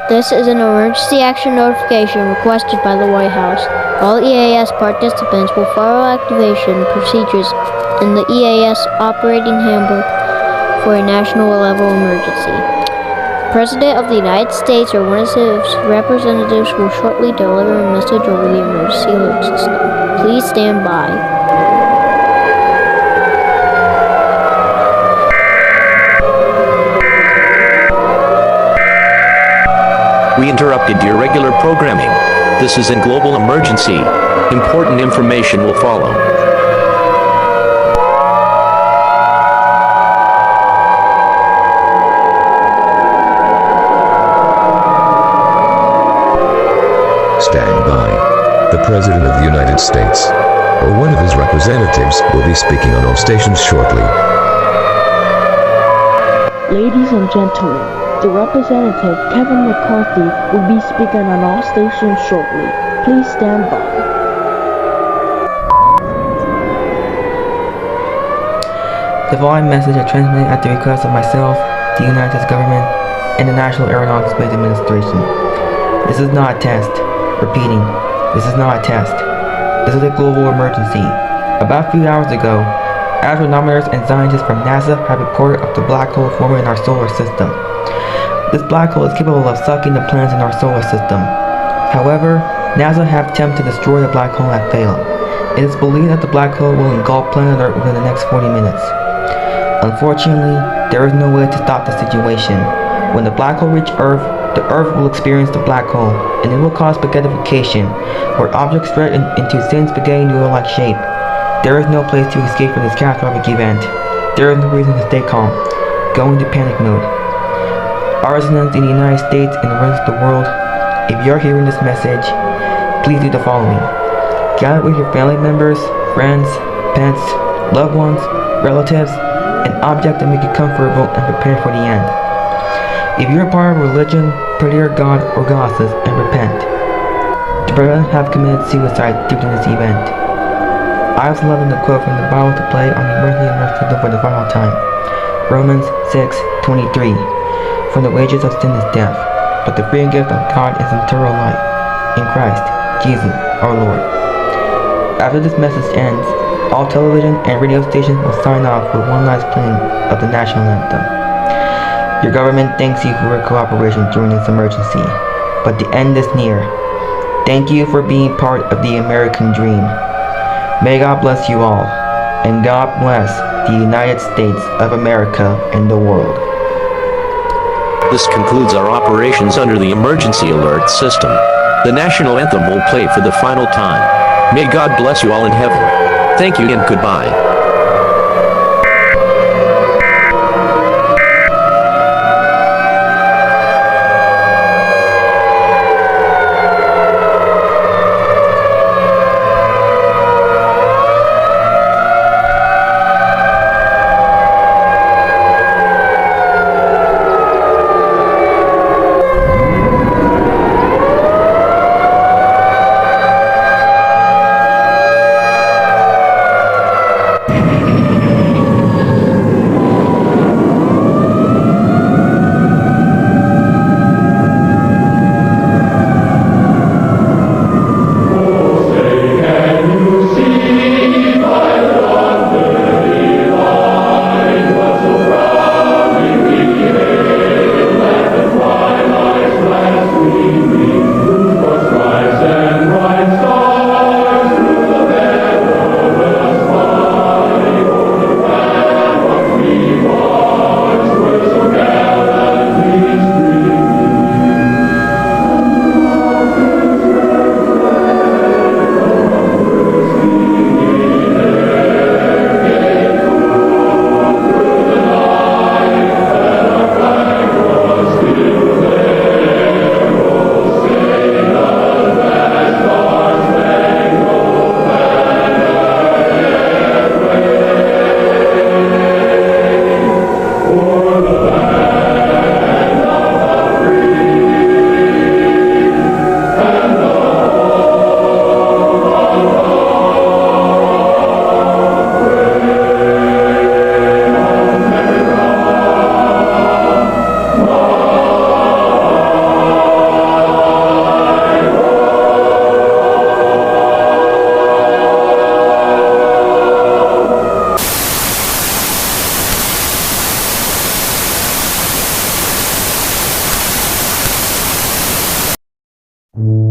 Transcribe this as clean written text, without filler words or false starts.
This is an emergency action notification requested by the White House. All EAS participants will follow activation procedures in the EAS operating handbook for a national level emergency. The President of the United States or one of his representatives will shortly deliver a message over the emergency alert system. Please stand by. We interrupted your regular programming. This is a global emergency. Important information will follow. Stand by. The President of the United States, or one of his representatives, will be speaking on all stations shortly. Ladies and gentlemen, the representative, Kevin McCarthy, will be speaking on all stations shortly. Please stand by. The following message is transmitted at the request of myself, the United States government, and the National Aeronautics Space Administration. This is not a test. Repeating, this is not a test. This is a global emergency. About a few hours ago, astronomers and scientists from NASA have reported of the black hole forming in our solar system. This black hole is capable of sucking the planets in our solar system. However, NASA have attempted to destroy the black hole and failed. It is believed that the black hole will engulf planet Earth within the next 40 minutes. Unfortunately, there is no way to stop the situation. When the black hole reaches Earth, the Earth will experience the black hole, and it will cause spaghettification, where objects spread into thin spaghetti noodle-like shape. There is no place to escape from this catastrophic event. There is no reason to stay calm. Go into panic mode. Our residents in the United States and the rest of the world, if you're hearing this message, please do the following. Gather with your family members, friends, pets, loved ones, relatives, and objects that make you comfortable and prepare for the end. If you're a part of a religion, pray to your God or goddesses and repent. To prevent have committed suicide due to this event. I also love the quote from the Bible to play on the emergency alert system for the final time. Romans 6:23. For the wages of sin is death, but the free gift of God is eternal life in Christ Jesus our Lord. After this message ends, all television and radio stations will sign off with one last playing of the national anthem. Your government thanks you for your cooperation during this emergency, but the end is near. Thank you for being part of the American dream. May God bless you all, and God bless the United States of America and the world. This concludes our operations under the emergency alert system. The national anthem will play for the final time. May God bless you all in heaven. Thank you and goodbye. you.